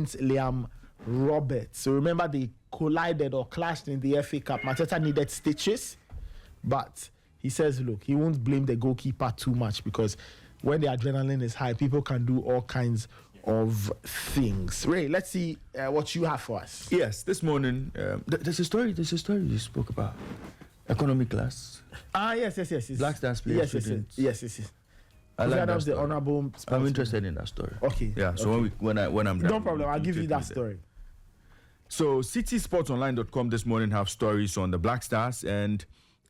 against Liam Roberts. So remember, they collided or clashed in the FA Cup. Mateta needed stitches, but he says, look, he won't blame the goalkeeper too much, because when the adrenaline is high, people can do all kinds of things. Ray, let's see what you have for us. Yes, this morning, there's a story you spoke about. Economy class. Yes. Black Stars players. Yes. I like that the honorable. I'm interested in that story. Okay. Yeah. So okay. when I'm done, no problem. I'll give you that story. So citysportsonline.com this morning have stories on the Black Stars, and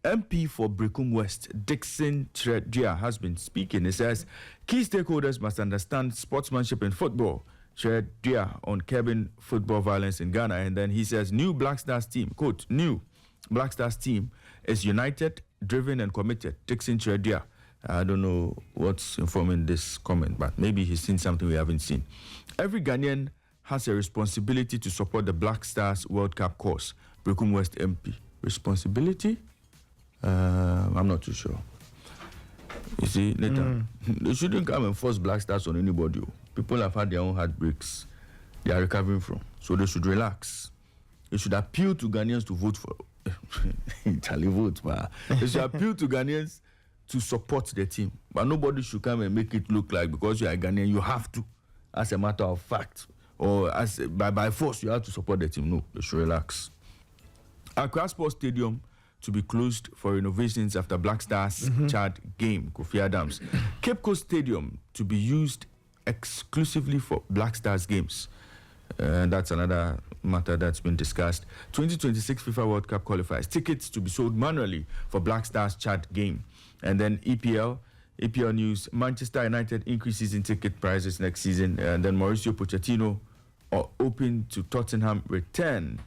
MP for Brecum West, Dixon Tredia, has been speaking. He says key stakeholders must understand sportsmanship in football. Tredia on curbing football violence in Ghana, and then he says new Black Stars team, quote, new Black Stars team is united, driven and committed. Dixon Tredia. I don't know what's informing this comment, but maybe he's seen something we haven't seen. Every Ghanaian has a responsibility to support the Black Stars World Cup cause. Brecum West MP. Responsibility? I'm not too sure. You see, Nathan, they shouldn't come and force Black Stars on anybody. People have had their own heartbreaks they are recovering from. So they should relax. They should appeal to Ghanaians to vote for... Charlie vote, man. They should appeal to Ghanaians to support the team. But nobody should come and make it look like because you are a Ghanaian, you have to, as a matter of fact, or as by force, you have to support the team. No, they should relax. Accra Sports Stadium to be closed for renovations after Black Stars Chad game, Kofi Adams. Cape Coast Stadium to be used exclusively for Black Stars games. That's another matter that's been discussed. 2026 FIFA World Cup qualifiers. Tickets to be sold manually for Black Stars Chad game. And then EPL news, Manchester United increases in ticket prices next season. And then Mauricio Pochettino are open to Tottenham return.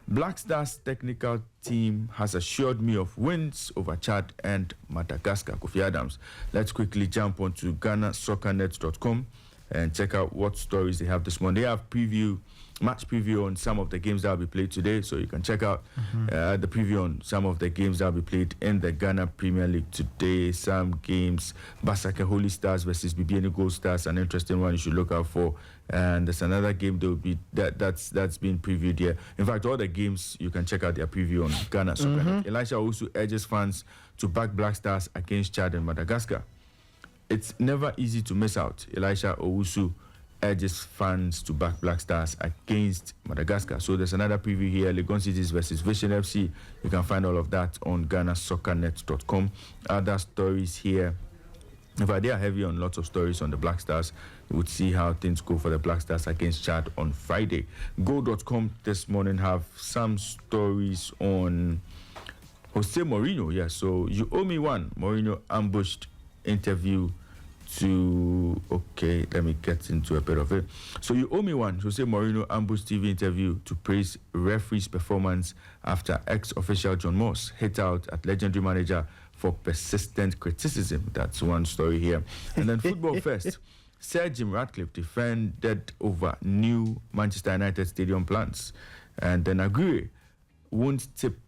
Black Stars technical team has assured me of wins over Chad and Madagascar. Kofi Adams. Let's quickly jump onto GhanaSoccerNet.com and check out what stories they have this morning. They have match preview on some of the games that will be played today, so you can check out the preview on some of the games that will be played in the Ghana Premier League today. Some games, Basake Holy Stars versus BBN Gold Stars, an interesting one you should look out for. And there's another game that will be that's been previewed here. In fact, all the games you can check out their preview on Ghana Soccer. Elisha also urges fans to back Black Stars against Chad and Madagascar. It's never easy to miss out. Elisha Owusu urges fans to back Black Stars against Madagascar. So there's another preview here, Legon Cities versus Vision FC. You can find all of that on GhanaSoccerNet.com. Other stories here. In fact, they are heavy on lots of stories on the Black Stars. We would see how things go for the Black Stars against Chad on Friday. Go.com this morning have some stories on Jose Mourinho. Yeah, so you owe me one. Mourinho ambushed interview to... Okay, let me get into a bit of it. So you owe me one. Jose Mourinho ambush TV interview to praise referee's performance after ex-official John Moss hit out at legendary manager for persistent criticism. That's one story here. And then football first. Sir Jim Ratcliffe defended over new Manchester United stadium plans. And then Aguirre won't tip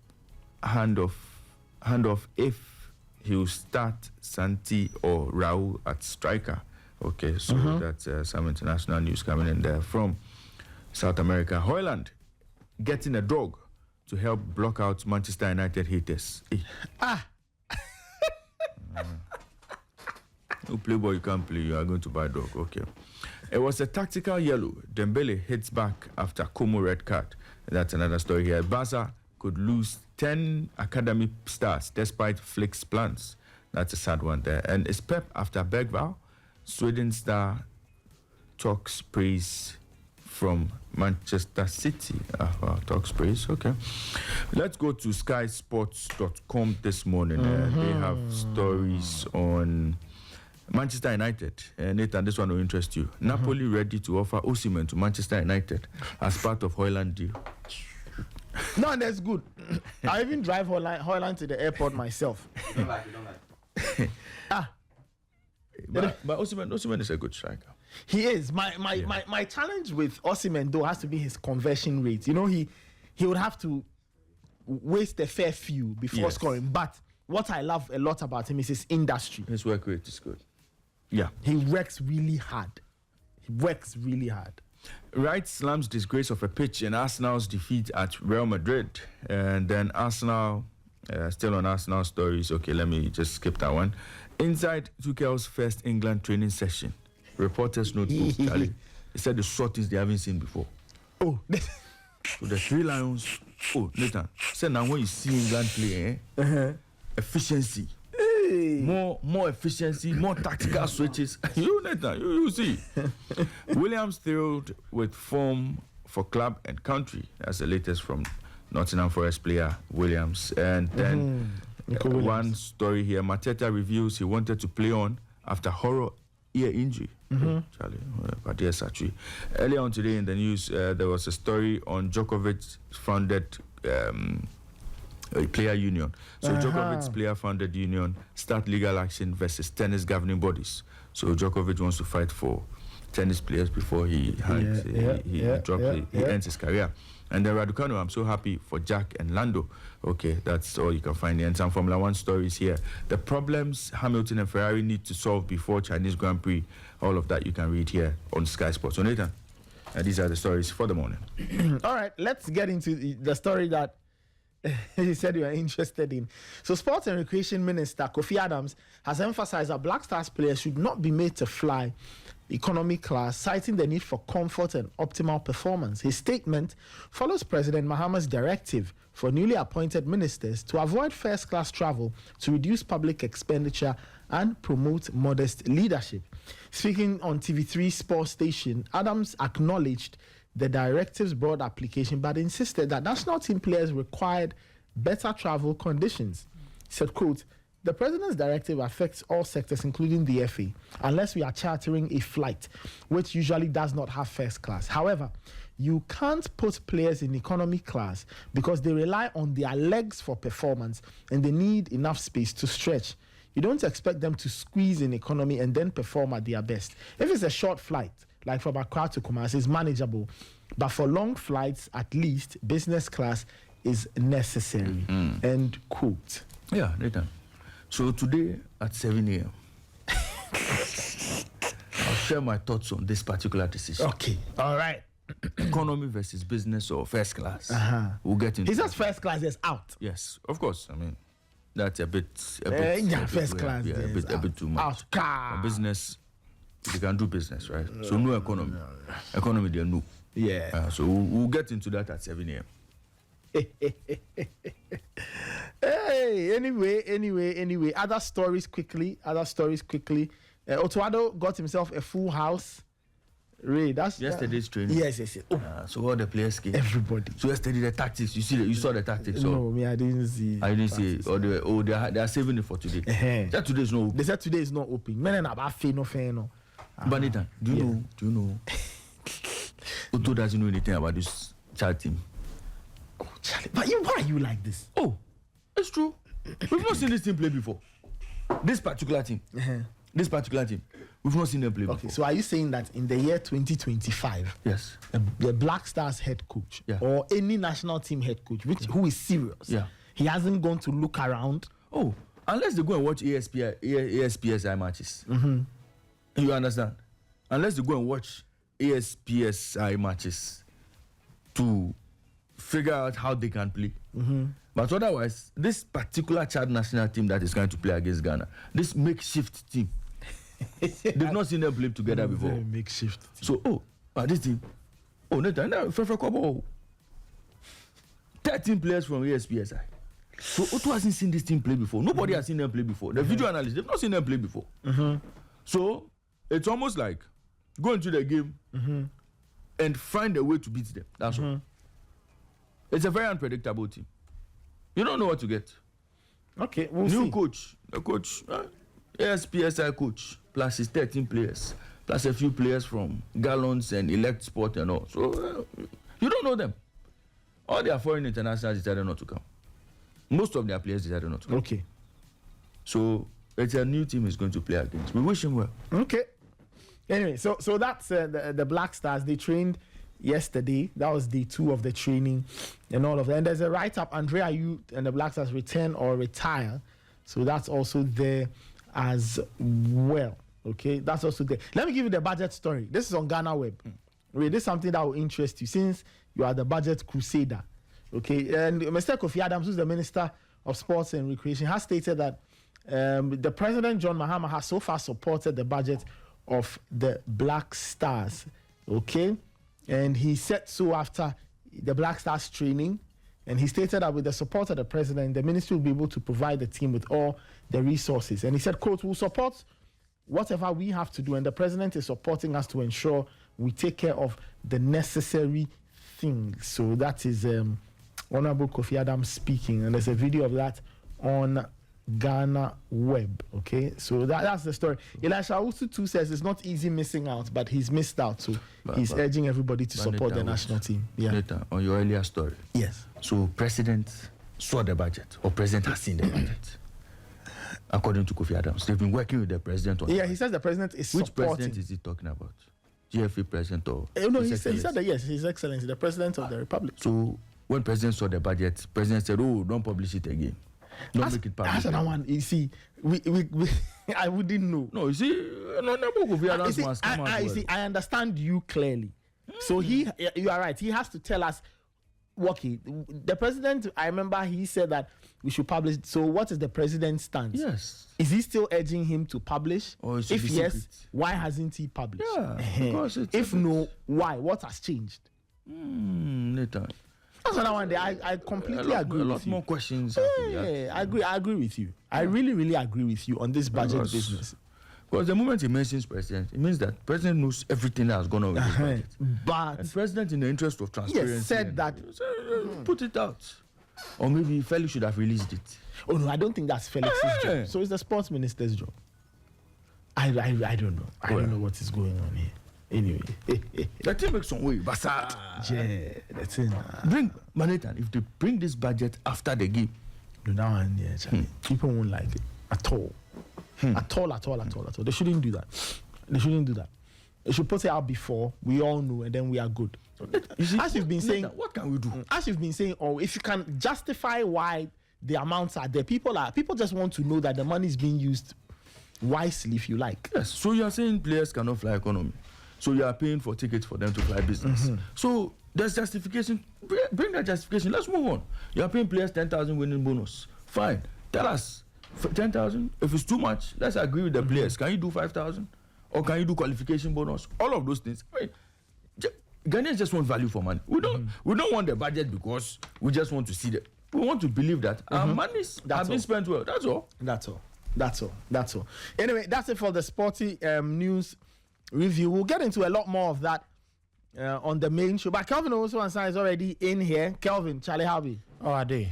hand off if he'll start Santi or Raul at striker. Okay, so that's some international news coming in there from South America. Hoyland getting a dog to help block out Manchester United haters. No playboy, you can't play. You are going to buy a dog. Okay. It was a tactical yellow. Dembele hits back after Como red card. That's another story here. Barca could lose 10 academy stars despite Flick's plans. That's a sad one there. And it's Pep after Bergvall. Sweden star talks praise from Manchester City. Talks praise. Okay. Let's go to skysports.com this morning. They have stories on Manchester United. Nathan, this one will interest you. Napoli ready to offer Osimhen to Manchester United as part of Hoyland deal. No, that's good. I even drive Hoyland to the airport myself. You don't like. But Osimhen is a good striker. He is. My challenge with Osimhen though has to be his conversion rate. You know, he would have to waste a fair few before scoring. But what I love a lot about him is his industry. His work rate is good. Yeah. He works really hard. Wright slams disgrace of a pitch in Arsenal's defeat at Real Madrid. And then Arsenal, still on Arsenal stories. Okay, let me just skip that one. Inside Tuchel's first England training session, reporters notebook, Charlie. He said the shortest they haven't seen before. Oh, so the Three Lions. Oh, Nathan, said now when you see England play, efficiency. More efficiency, more tactical switches. Nathan, you see. Williams thrilled with form for club and country. That's the latest from Nottingham Forest player Williams. And then one story here. Mateta reveals he wanted to play on after horror ear injury. Charlie, earlier on today in the news, there was a story on Djokovic founded a player union. So Djokovic's player-founded union start legal action versus tennis governing bodies. So Djokovic wants to fight for tennis players before he ends his career. And then Raducanu, I'm so happy for Jack and Lando. Okay, that's all you can find here. And some Formula One stories here. The problems Hamilton and Ferrari need to solve before Chinese Grand Prix, all of that you can read here on Sky Sports. So Nathan, these are the stories for the morning. All right, let's get into the story that you said you are interested in. So Sports and Recreation Minister Kofi Adams has emphasized that Black Stars players should not be made to fly economy class, citing the need for comfort and optimal performance. His statement follows President Mahama's directive for newly appointed ministers to avoid first-class travel to reduce public expenditure and promote modest leadership. Speaking on TV3 sports station, Adams acknowledged the directive's broad application, but insisted that national team players required better travel conditions. He said, quote, "The president's directive affects all sectors, including the FA, unless we are chartering a flight, which usually does not have first class. However, you can't put players in economy class because they rely on their legs for performance and they need enough space to stretch. You don't expect them to squeeze in economy and then perform at their best. If it's a short flight, like from Accra to Kumasi, is manageable. But for long flights, at least, business class is necessary." End quote. Yeah, Nathan. So today at 7 a.m., I'll share my thoughts on this particular decision. Okay, all right. Economy versus business or first class. We'll get into it. It's just first class is out. Yes, of course. I mean, that's a bit first class. Yeah, a bit too much. Business, they can do business, right? So no economy. Economy, they know. Yeah. So we'll get into that at 7 a.m. Hey, anyway. Other stories quickly. Otuado got himself a full house. Ray, that's yesterday's training. Yes. Oh. So all the players came. Everybody. So yesterday the tactics. You saw the tactics. No, me I didn't see. I didn't see it. Or they are saving it for today. That today is not open. They said today is not open. Men about no. But Nathan, do you know? Otto doesn't know anything about this child team. Oh, Charlie, but why are you like this? Oh, it's true. We've not seen this team play before. This particular team. We've not seen them play before. Okay, so are you saying that in the year 2025, yes, the Black Stars head coach or any national team head coach, who is serious, he hasn't gone to look around? Oh, unless they go and watch ASPSI matches. You understand? Unless they go and watch ASPSI matches to figure out how they can play. But otherwise, this particular Chad national team that is going to play against Ghana, this makeshift team, they've not seen them play together before. Makeshift team. So, this team, Nathan, 13 players from ASPSI. So Otto hasn't seen this team play before. Nobody has seen them play before. The video analysts, they've not seen them play before. So it's almost like go into the game and find a way to beat them. That's all. It's a very unpredictable team. You don't know what to get. Okay, we'll New see. coach, the coach, ASPSI coach, plus his 13 players, plus a few players from Gallons and Elect Sport and all. So you don't know them. All their foreign internationals decided not to come. Most of their players decided not to come. Okay. So it's a new team he's going to play against. We wish him well. Okay. Anyway, so that's the Black Stars. They trained yesterday. That was day 2 of the training and all of that. And there's a write-up, Andrea Ayew and the Black Stars return or retire. So that's also there as well. Okay, that's also there. Let me give you the budget story. This is on Ghana Web. Ray, this is something that will interest you since you are the budget crusader. Okay, and Mr. Kofi Adams, who's the Minister of Sports and Recreation, has stated that the President John Mahama has so far supported the budget of the Black Stars. Okay, and he said so after the Black Stars training, and he stated that with the support of the President, the ministry will be able to provide the team with all the resources. And he said, quote, we'll support whatever we have to do, and the President is supporting us to ensure we take care of the necessary things. So that is Honorable Kofi Adams speaking, and there's a video of that on Ghana Web. Okay, so that's the story. Elisha also too says it's not easy missing out, but he's missed out, so he's urging everybody to support the national team. Yeah. Later, on your earlier story. Yes. So President saw the budget, or President has seen the budget. According to Kofi Adams, they've been working with the President on. Yeah, he says the President is Which supporting. President is he talking about? GFA President or? No, he said that yes, His Excellency, the President of the Republic. So when President saw the budget, President said, "Oh, don't publish it again. Don't make it public." That's another one. You see, we I wouldn't know. No, you see, Kofi Adams must come out. You see, I understand you clearly. So you are right. He has to tell us. Okay, the President. I remember he said that we should publish. So what is the President's stance? Yes. Is he still urging him to publish? Or if yes, secret? why hasn't he published? Yeah, because it's if no, why? What has changed? Later. That's another one. I completely agree. A with lot you. more questions. Yeah, I agree with you. I really agree with you on this budget business. Because the moment he mentions President, it means that President knows everything that has gone on with this budget. But and President, in the interest of transparency, said that put it out, or maybe Felix should have released it. Oh no, I don't think that's Felix's job. So it's the sports minister's job. I don't know. I don't know what is going on here. Anyway, the team makes some way, but yeah, that's it. Bring Manhattan. If they bring this budget after the game, now and yeah, people won't like it at all. At all. They shouldn't do that. They should put it out before we all know, and then we are good. As you've been saying, what can we do? As you've been saying, if you can justify why the amounts are there, people just want to know that the money is being used wisely, if you like. Yes. So you are saying players cannot fly economy. So you are paying for tickets for them to fly business. So there's justification. Bring that justification. Let's move on. You are paying players 10,000 winning bonus. Fine. Tell us. 10,000. If it's too much, let's agree with the players. Can you do 5,000? Or can you do qualification bonus? All of those things. I mean, Ghanaians just want value for money. We don't want the budget because we just want to see that. We want to believe that our monies have been spent well. That's all. Anyway, that's it for the Sporty news review. We'll get into a lot more of that on the main show. But Kelvin also is already in here. Kelvin, Charlie, how be? Oh, I did.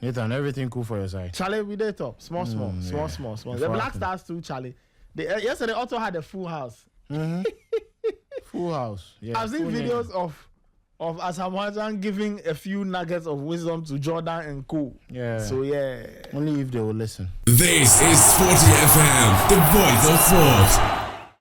Nathan, everything cool for your side? Charlie, we did top. Small. The Black Stars too, Charlie. Yesterday also had a full house. Full house. Yeah. I've seen videos of Asamoah giving a few nuggets of wisdom to Jordan and Co. Yeah. So yeah. Only if they will listen. This is Sporty FM, the voice of sport.